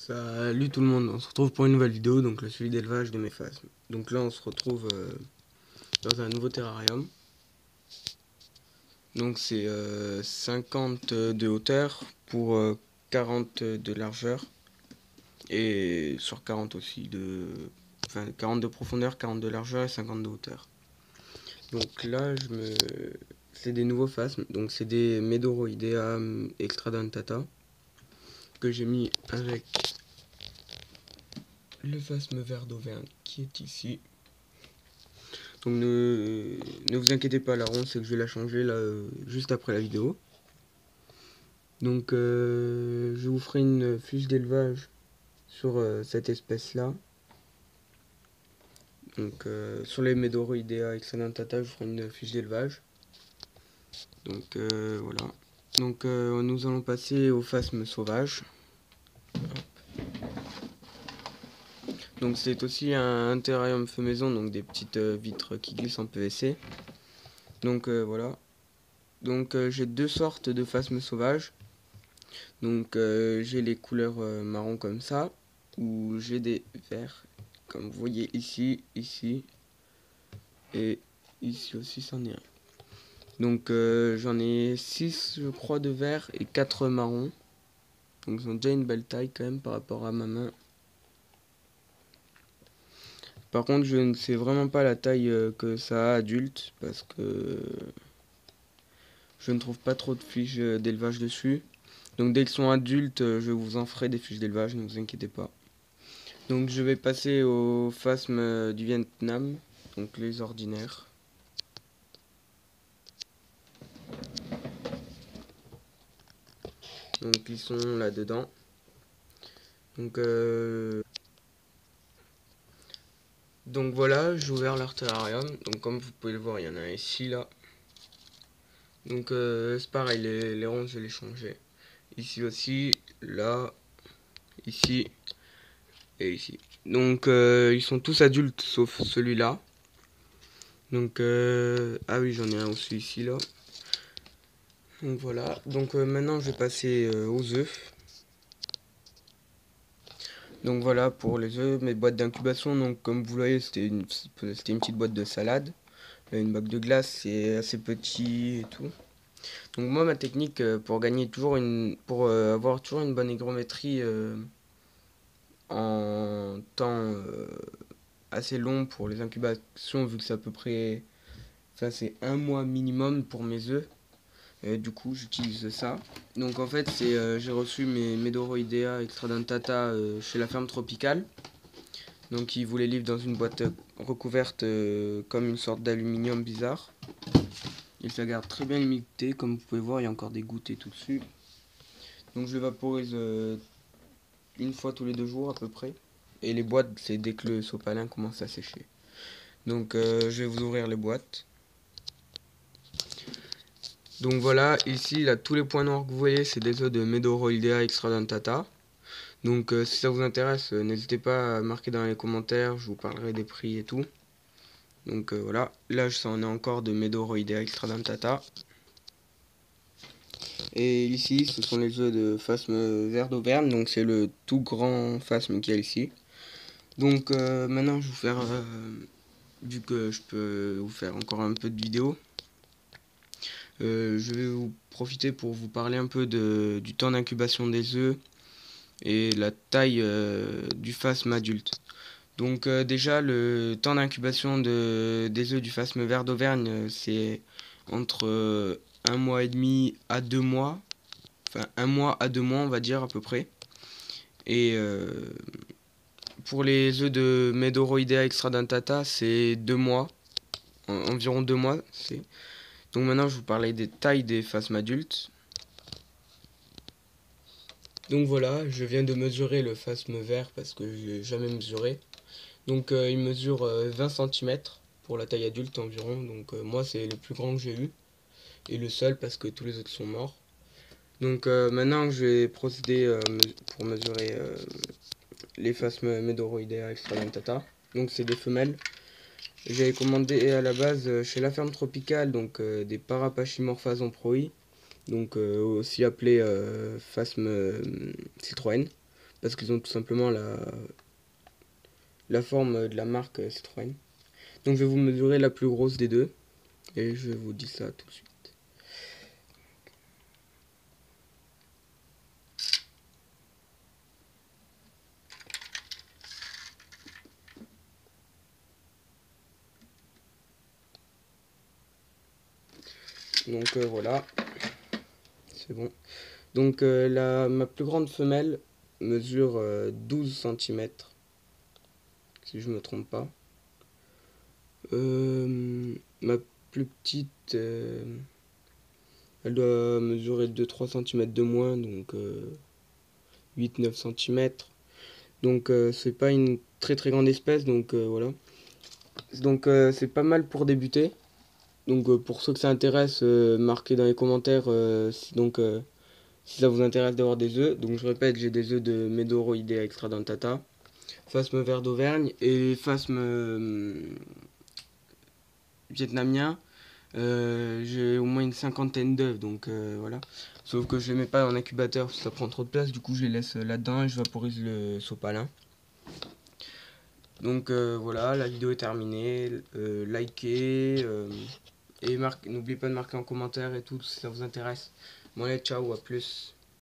Salut tout le monde, on se retrouve pour une nouvelle vidéo, donc le suivi d'élevage de mes phasmes. Donc là on se retrouve dans un nouveau terrarium. Donc c'est 50 de hauteur pour 40 de largeur. Et sur 40 aussi de... Enfin 40 de profondeur, 40 de largeur et 50 de hauteur. Donc là c'est des nouveaux phasmes, donc c'est des Medoroidea extradentata que j'ai mis avec le phasme vert d'Auvergne qui est ici. Donc ne vous inquiétez pas, la ronde c'est que je vais la changer là juste après la vidéo. Donc je vous ferai une fiche d'élevage sur cette espèce là. Donc sur les Medoroidea extradentata je vous ferai une fiche d'élevage. Donc voilà. Donc nous allons passer au phasme sauvage. Donc c'est aussi un terrarium fait maison, donc des petites vitres qui glissent en PVC. Donc voilà. Donc j'ai deux sortes de phasmes sauvages. Donc j'ai les couleurs marron comme ça, ou j'ai des verts, comme vous voyez ici, ici, et ici aussi c'en est un. Donc j'en ai 6 je crois de verts et 4 marrons. Donc ils ont déjà une belle taille quand même par rapport à ma main. Par contre je ne sais vraiment pas la taille que ça a adulte, parce que je ne trouve pas trop de fiches d'élevage dessus. Donc dès qu'ils sont adultes, je vous en ferai des fiches d'élevage, ne vous inquiétez pas. Donc je vais passer au phasme du Vietnam, donc les ordinaires. Donc ils sont là-dedans. Donc voilà, j'ai ouvert leur terrarium. Donc comme vous pouvez le voir, il y en a un ici, là. Donc c'est pareil, les ronds, je vais les changer. Ici aussi, là, ici et ici. Donc ils sont tous adultes sauf celui-là. Donc ah oui, j'en ai un aussi ici, là. Donc voilà, donc maintenant je vais passer aux œufs. Donc voilà pour les œufs, mes boîtes d'incubation. Donc comme vous voyez, c'était une petite boîte de salade. Là, une bague de glace, c'est assez petit et tout. Donc moi ma technique pour gagner toujours pour avoir toujours une bonne hygrométrie en temps assez long pour les incubations, vu que c'est à peu près, ça c'est un mois minimum pour mes œufs. Du coup j'utilise ça. Donc en fait c'est j'ai reçu mes Medoroidea extradentata chez la ferme tropicale. Donc ils vous les livrent dans une boîte recouverte comme une sorte d'aluminium bizarre. Ils se gardent très bien limité, comme vous pouvez voir il y a encore des gouttes et tout dessus. Donc je le vaporise une fois tous les 2 jours à peu près. Et les boîtes c'est dès que le sopalin commence à sécher. Donc je vais vous ouvrir les boîtes. Donc voilà, ici là tous les points noirs que vous voyez c'est des œufs de Medoroidea extradentata. Donc si ça vous intéresse, n'hésitez pas à marquer dans les commentaires, je vous parlerai des prix et tout. Donc voilà, là ça en est encore de Medoroidea extradentata. Et ici ce sont les œufs de phasme vert d'Auvergne, donc c'est le tout grand phasme qu'il y a ici. Donc maintenant je vais vous faire, vu que je peux vous faire encore un peu de vidéo, je vais vous profiter pour vous parler un peu du temps d'incubation des œufs et la taille du phasme adulte. Donc déjà le temps d'incubation des œufs du phasme vert d'Auvergne c'est entre 1 mois et demi à 2 mois. Enfin 1 mois à 2 mois on va dire à peu près. Et pour les œufs de Medoroidea extradentata c'est 2 mois. Environ 2 mois. Donc maintenant je vous parlais des tailles des phasmes adultes. Donc voilà, je viens de mesurer le phasme vert parce que je l'ai jamais mesuré. Donc il mesure 20 cm pour la taille adulte environ. Donc moi c'est le plus grand que j'ai eu. Et le seul parce que tous les autres sont morts. Donc maintenant je vais procéder pour mesurer les phasmes Medoroidea extradentata. Donc c'est des femelles. J'avais commandé à la base chez la ferme tropicale donc des Parapachymorphas amproi. Donc aussi appelé phasme Citroën. parce qu'ils ont tout simplement la forme de la marque Citroën. Donc je vais vous mesurer la plus grosse des deux et je vous dis ça tout de suite. Donc voilà, c'est bon. Donc ma plus grande femelle mesure 12 cm, si je me trompe pas. Ma plus petite, elle doit mesurer 2-3 cm de moins, donc 8-9 cm. Donc c'est pas une très très grande espèce, donc voilà. Donc c'est pas mal pour débuter. Donc pour ceux que ça intéresse, marquez dans les commentaires si ça vous intéresse d'avoir des œufs. Donc je répète, j'ai des œufs de Medoroidea extra dentata, phasme vert d'Auvergne et phasme vietnamien. J'ai au moins une cinquantaine d'œufs, donc voilà. Sauf que je les mets pas en incubateur parce que ça prend trop de place, du coup je les laisse là-dedans et je vaporise le sopalin. Donc voilà, la vidéo est terminée. Likez et n'oubliez pas de marquer en commentaire et tout si ça vous intéresse. Bon allez, ciao, à plus.